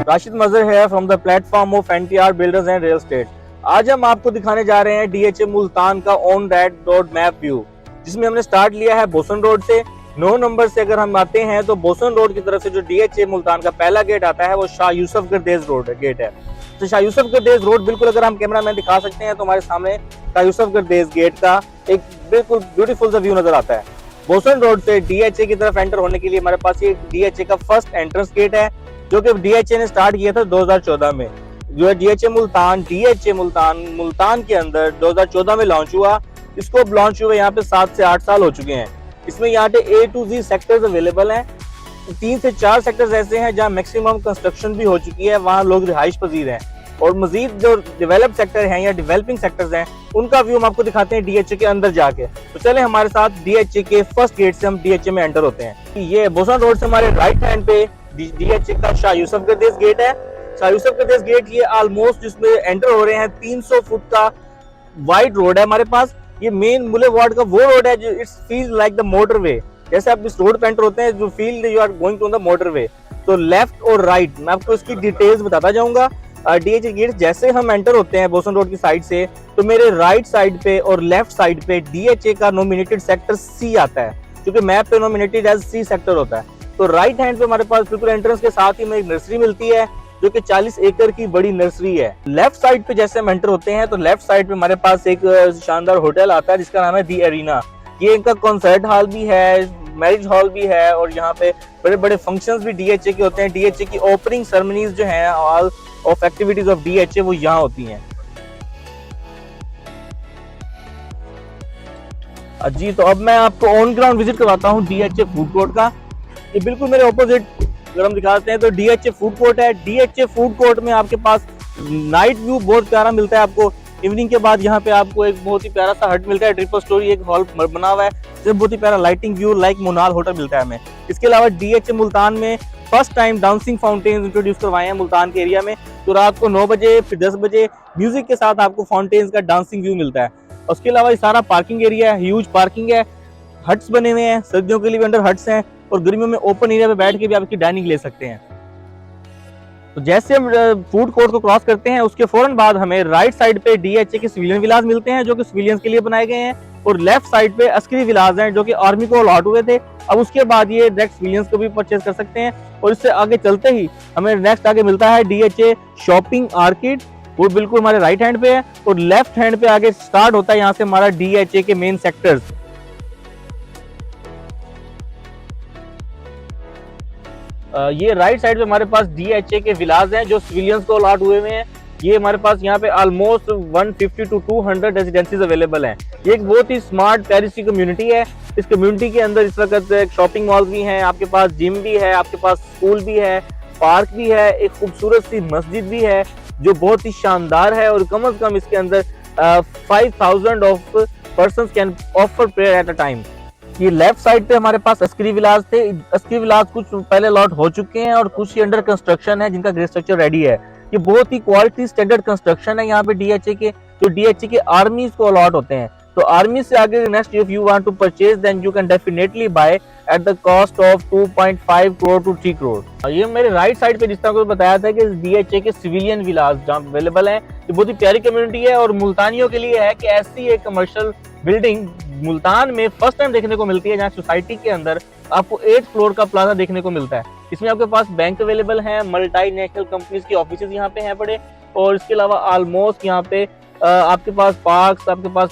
राशिद मजहर है from the platform of NTR builders and real estate. आज हम आपको दिखाने जा रहे हैं डीएचए मुल्तान का ऑन रोड मैप व्यू, जिसमें हमने स्टार्ट लिया है बोसन रोड से। 9 नंबर से अगर हम आते हैं तो बोसन रोड की तरफ से जो डीएचए मुल्तान का पहला गेट आता है वो शाह यूसुफ गर्देज रोड गेट है। तो शाह यूसुफ गर्देज रोड बिल्कुल अगर हम कैमरा मैन दिखा सकते हैं तो हमारे सामने शाह यूसुफ गर्देज गेट का एक बिल्कुल ब्यूटीफुल सा व्यू नजर आता है। बोसन रोड से डीएचए की तरफ एंटर होने के लिए हमारे पास ये डीएचए का फर्स्ट एंट्रेंस गेट है, जो कि डीएचए ने स्टार्ट किया था 2014 में। जो है डीएचए मुल्तान के अंदर 2014 में लॉन्च हुआ। इसको लॉन्च हुए यहाँ पे 7 से 8 साल हो चुके हैं। इसमें यहाँ पे A to Z sectors available हैं। 3 से 4 सेक्टर्स ऐसे हैं जहाँ मैक्सिमम कंस्ट्रक्शन भी हो चुकी है, वहाँ लोग रिहाइश पजीर हैं। और मजीद जो डेवलप सेक्टर हैं या डेवलपिंग सेक्टर्स हैं उनका व्यू हम आपको दिखाते हैं डीएचए के अंदर जाके। तो चले हमारे साथ डीएचए के फर्स्ट गेट से हम डीएचए में एंटर होते हैं। ये बोसन रोड से हमारे राइट हैंड पे डीएचए का शाह यूसुफ गर्देज गेट है। शाह यूसुफ गर्देज गेट ये ऑलमोस्ट जिसमें एंटर हो रहे हैं 300 फुट का वाइड रोड है हमारे पास। ये मेन बुलेवार्ड का वो रोड है जो it's feel like the motorway. जैसे आप इस रोड पे एंटर होते हैं जो feel you are going to the motorway. तो लेफ्ट और राइट मैं आपको इसकी डिटेल्स बताता जाऊंगा। डीएचए गेट जैसे हम एंटर होते हैं बोसन रोड की साइड से तो मेरे राइट साइड पे और लेफ्ट साइड पे डीएचए का नॉमिनेटेड सेक्टर सी आता है, क्योंकि मैप पे नॉमिनेटेड एज सी सेक्टर होता है। तो राइट हैंड पे हमारे पास बिल्कुल एंट्रेंस के साथ ही में एक नर्सरी मिलती है जो कि 40 एकड़ की बड़ी नर्सरी है। लेफ्ट साइड पे जैसे हम एंटर होते हैं तो लेफ्ट साइड पे हमारे पास एक शानदार होटल आता है जिसका नाम है दी एरिना। ये इनका कॉन्सर्ट हॉल भी है, मैरिज हॉल भी है और यहाँ पे बड़े बड़े फंक्शंस भी डीएचए के होते हैं। डीएचए की ओपनिंग सेरेमनीज जो है all of activities of DHA वो यहाँ होती हैं। जी तो अब मैं आपको ऑन ग्राउंड विजिट करवाता हूँ डीएचए फूड कोर्ट का। ये बिल्कुल मेरे ऑपोजिट अगर हम दिखाते हैं तो डीएचए फूड कोर्ट है। डीएचए फूड कोर्ट में आपके पास नाइट व्यू बहुत प्यारा मिलता है आपको। इवनिंग के बाद यहाँ पे आपको एक बहुत ही प्यारा सा हट मिलता है, ट्रिपल स्टोरी एक हॉल बना हुआ है जिसमें बहुत ही प्यारा लाइटिंग व्यू लाइक मोनाल होटल मिलता है हमें। इसके अलावा डीएचए मुल्तान में first time dancing fountains introduce करवाए हैं मुल्तान के एरिया में। तो रात को 9 बजे फिर 10 बजे म्यूजिक के साथ आपको फाउंटेन्स का डांसिंग व्यू मिलता है। उसके अलावा ये सारा पार्किंग एरिया है, ह्यूज पार्किंग है, हट्स बने हुए हैं, सर्दियों के लिए भी अंडर हट्स हैं और गर्मियों में ओपन एरिया पे बैठ के भी आप इसकी डाइनिंग ले सकते हैं। तो जैसे हम फूड कोर्ट को क्रॉस करते हैं उसके फौरन बाद हमें राइट साइड पे डीएचए के सिविलियन विलास मिलते हैं जो कि सिविलियंस के लिए बनाए गए हैं, और लेफ्ट साइड पे अस्करी विलास हैं जो कि आर्मी को अलॉट हुए थे। अब उसके बाद ये डायरेक्ट सिविलियंस को भी परचेज कर सकते हैं। और इससे आगे चलते ही हमें नेक्स्ट आगे मिलता है डीएचए शॉपिंग आर्किड, वो बिल्कुल हमारे राइट हैंड पे है। और लेफ्ट हैंड पे आगे स्टार्ट होता है यहाँ से हमारा डीएचए के मेन सेक्टर्स। ये राइट साइड पे हमारे पास डीएचए के विलास हैं जो सिविलियंस को अलॉट हुए हैं। ये हमारे पास यहाँ पे ऑलमोस्ट 150 to 200 रेजिडेंसीज अवेलेबल हैं। ये एक बहुत ही स्मार्ट प्यारी सी कम्युनिटी है। इस कम्युनिटी के अंदर इस वक्त शॉपिंग मॉल भी हैं, आपके पास जिम भी है, आपके पास स्कूल भी है, पार्क भी है, एक खूबसूरत सी मस्जिद भी है जो बहुत ही शानदार है। और कम से कम इसके अंदर 5000 of persons can offer prayer at a time. ये लेफ्ट साइड पे हमारे पास अस्करी विलास थे। अस्करी विलास कुछ पहले अलॉट हो चुके हैं और कुछ ही अंडर कंस्ट्रक्शन है जिनका ग्रे स्ट्रक्चर रेडी है। ये बहुत ही क्वालिटी स्टैंडर्ड कंस्ट्रक्शन है यहाँ पे डीएचए के, जो डीएचए के आर्मीज को अलॉट होते हैं। तो आर्मी से आगे next if you want to purchase then you can definitely buy at the cost of 2.5 crore to 3 crore. ये मेरे राइट साइड पे जिस तरह को बताया था कि डीएचए के सिविलियन विलास जहाँ अवेलेबल है। ये बहुत ही प्यारी कम्युनिटी है और मुल्तानियों के लिए है कि ऐसी एक कमर्शियल बिल्डिंग मुल्तान में फर्स्ट टाइम देखने को मिलती है जहाँ सोसाइटी के अंदर आपको 8 फ्लोर का प्लाजा देखने को मिलता है। इसमें आपके पास बैंक अवेलेबल है, मल्टीनेशनल कंपनीज की ऑफिसेज यहाँ पे हैं बड़े, और इसके अलावा ऑलमोस्ट यहाँ पे आपके पास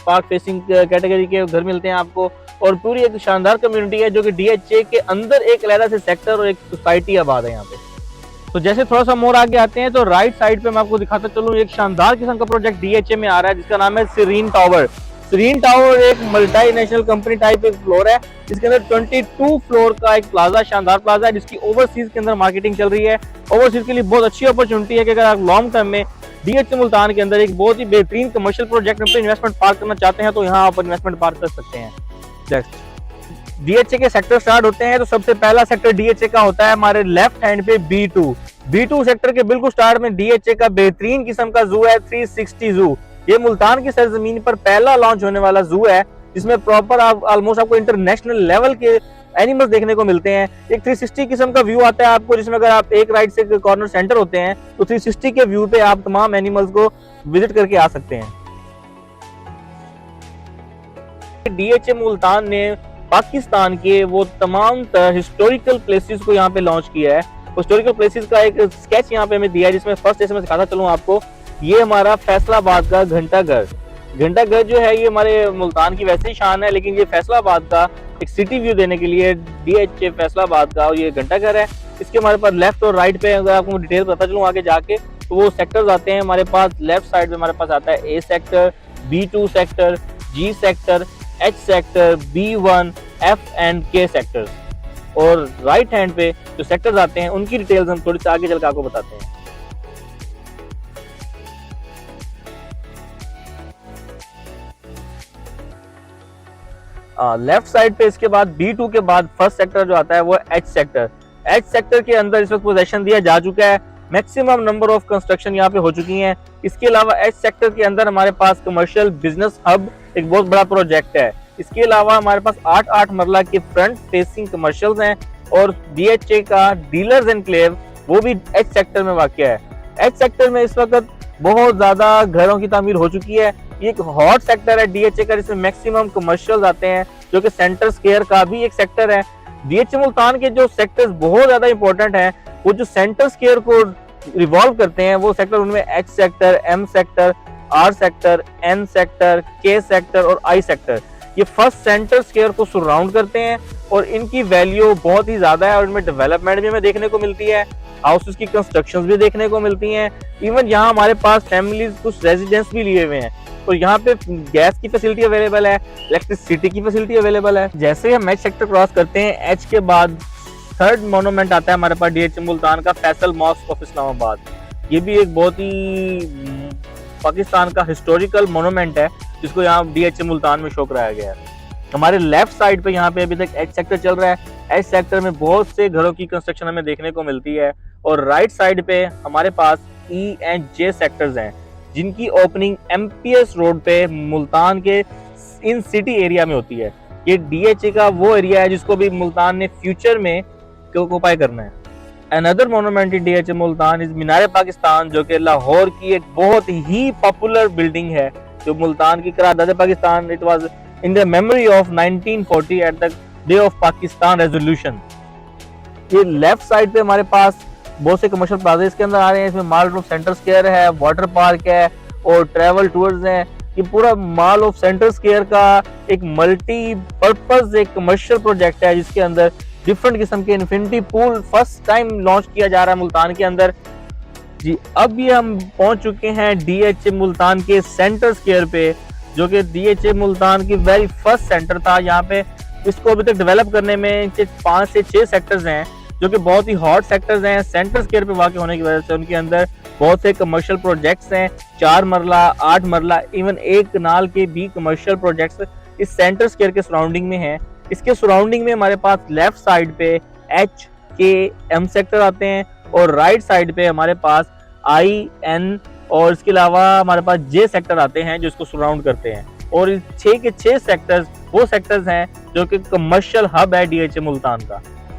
पार्क फेसिंग कैटेगरी के घर मिलते हैं आपको। और पूरी एक शानदार कम्युनिटी है जो कि डीएचए के अंदर एक अलग से सेक्टर और एक सोसाइटी आबाद है यहाँ पे। तो जैसे थोड़ा सा मोर आगे आते हैं तो राइट साइड पे मैं आपको दिखाता चलूँ एक शानदार किस्म का प्रोजेक्ट डीएचए में आ रहा है जिसका नाम है सीरीन टावर। सीरीन टावर एक मल्टीनेशनल कंपनी टाइप एक फ्लोर है जिसके अंदर 22 फ्लोर का एक प्लाजा, शानदार प्लाजा है जिसकी ओवरसीज के अंदर मार्केटिंग चल रही है। ओवरसीज के लिए बहुत अच्छी अपॉर्चुनिटी है कि अगर आप लॉन्ग टर्म में डीएचए मुल्तान के अंदर एक बहुत ही बेहतरीन कमर्शियल प्रोजेक्ट में इन्वेस्टमेंट पार्क करना चाहते हैं तो यहाँ आप इन्वेस्टमेंट पार्क कर सकते हैं। डीएचए के सेक्टर स्टार्ट होते हैं तो सबसे पहला सेक्टर डीएचए का होता है हमारे लेफ्ट हैंड पे B2 सेक्टर के बिल्कुल स्टार्ट में डीएचए का बेहतरीन किस्म का जू है 360 जू। ये मुल्तान की सरजमीन पर पहला लॉन्च होने वाला जू है जिसमें प्रॉपर ऑलमोस्ट आपको इंटरनेशनल लेवल के एनिमल्स देखने को मिलते हैं। एक 360 किस्म का व्यू आता है आपको, जिसमें अगर आप एक राइट से कॉर्नर सेंटर होते हैं तो 360 के व्यू पे आप तमाम एनिमल्स को विजिट करके आ सकते हैं। डीएचए मुल्तान ने पाकिस्तान के वो तमाम हिस्टोरिकल प्लेसेस को यहाँ पे लॉन्च किया है। हिस्टोरिकल प्लेसेस का एक स्केच यहाँ पे हमें दिया है, जिसमें फर्स्ट जैसे मैं सिखाता चलूँ आपको, ये हमारा फैसलाबाद का घंटाघर। घंटाघर जो है ये हमारे मुल्तान की वैसे ही शान है, लेकिन ये फैसलाबाद का एक सिटी व्यू देने के लिए डीएचए फैसलाबाद का और ये घंटाघर है। इसके हमारे पास लेफ्ट और राइट पे अगर आपको डिटेल पता चलूँ आगे जाके, तो वो सेक्टर्स आते हैं हमारे पास। लेफ्ट साइड पे हमारे पास आता है A sector, B2 sector, G sector, H sector, B1, F and K sectors. और राइट हैंड पे जो सेक्टर्स आते हैं उनकी डिटेल्स हम थोड़ी सी आगे चलकर आपको बताते हैं। लेफ्ट साइड पे इसके बाद B2 के बाद फर्स्ट सेक्टर जो आता है वो H सेक्टर। H सेक्टर के अंदर इस वक्त पोजीशन दिया जा चुका है, मैक्सिमम नंबर ऑफ कंस्ट्रक्शन यहाँ पे हो चुकी हैं। इसके अलावा H सेक्टर के अंदर हमारे पास कमर्शियल बिजनेस हब एक बहुत बड़ा प्रोजेक्ट है। इसके अलावा हमारे पास 8 मरला के फ्रंट फेसिंग कमर्शियल्स हैं और DHA का डीलर्स एनक्लेव वो भी H सेक्टर में वाक़या है। H सेक्टर में इस वक्त बहुत ज्यादा घरों की तामीर हो चुकी है। ये एक हॉट सेक्टर है DHA का, जिसमें मैक्सिमम कमर्शियल्स आते हैं, जो कि सेंटर स्क्वायर का भी एक सेक्टर है। DHA मुल्तान के जो सेक्टर्स बहुत ज्यादा इंपॉर्टेंट हैं, वो जो सेंटर स्क्वायर को रिवॉल्व करते हैं, वो सेक्टर उनमें H sector, M sector, R sector, N sector, K sector और I सेक्टर, ये फर्स्ट सेंटर स्क्वायर को सराउंड करते हैं और इनकी वैल्यू बहुत ही ज्यादा है और इनमें डेवलपमेंट भी हमें देखने को मिलती है, हाउसेस की कंस्ट्रक्शंस भी देखने को मिलती हैं। इवन यहाँ हमारे पास फैमिलीज कुछ रेजिडेंस भी लिए हुए हैं, तो यहाँ पे गैस की फैसिलिटी अवेलेबल है, इलेक्ट्रिसिटी की फैसिलिटी अवेलेबल है। जैसे हम H सेक्टर क्रॉस करते हैं, H के बाद थर्ड मोनूमेंट आता है हमारे पास DHA मुल्तान का, फैसल मॉस्क ऑफ इस्लामाबाद। ये भी एक बहुत ही पाकिस्तान का हिस्टोरिकल मोनूमेंट है, जिसको यहाँ DHA मुल्तान में शो कराया गया है। हमारे लेफ्ट साइड पे यहाँ पे अभी तक H सेक्टर चल रहा है। H सेक्टर में बहुत से घरों की कंस्ट्रक्शन हमें देखने को मिलती है और राइट साइड पे हमारे पास E एंड J सेक्टर्स हैं, जिनकी ओपनिंग MPS रोड पे मुल्तान के इन सिटी एरिया में होती है। ये DHA का वो एरिया है जिसको भी मुल्तान ने फ्यूचर में ऑक्युपाई करना है। Another monument in DHA Multan is Minar Pakistan, जो कि लाहौर की एक बहुत ही पॉपुलर बिल्डिंग है, जो मुल्तान की Qarardad Pakistan, it was in the memory of 1940 at the day of Pakistan resolution. ये लेफ्ट साइड पे हमारे पास बहुत से कमर्शियल प्लाजा इसके अंदर आ रहे हैं। इसमें मॉल ऑफ सेंटर स्क्वायर है, वाटर पार्क है और ट्रैवल टूर्स हैं। ये पूरा मॉल ऑफ सेंटर स्क्वायर का एक मल्टी पर्पज एक कमर्शियल प्रोजेक्ट है, जिसके अंदर डिफरेंट किस्म के infinity pool first time launch किया जा रहा है मुल्तान के अंदर। जी अब ये हम पहुंच चुके हैं DHA मुल्तान के सेंटर स्क्वायर पे, जो कि DHA मुल्तान की वेरी फर्स्ट सेंटर था। यहाँ पे इसको अभी तक डेवलप करने में 5 से 6 सेक्टर्स हैं, जो कि बहुत ही हॉट सेक्टर्स हैं। सेंटर स्क्वायर पे वाक़ होने की वजह से उनके अंदर बहुत से कमर्शियल प्रोजेक्ट्स हैं, 4 मरला, 8 मरला, इवन एक कनाल के भी कमर्शियल प्रोजेक्ट्स इस सेंटर स्क्वायर के सराउंडिंग में हैं। इसके सराउंडिंग में हमारे पास लेफ्ट साइड पे H, K, M सेक्टर आते हैं और राइट साइड पे हमारे पास I, N और इसके अलावा हमारे पास J सेक्टर आते हैं, जो इसको सराउंड करते हैं। और 6 के 6 सेक्टर्स वो सेक्टर्स हैं जो कि कमर्शियल हब है DHA मुल्तान का।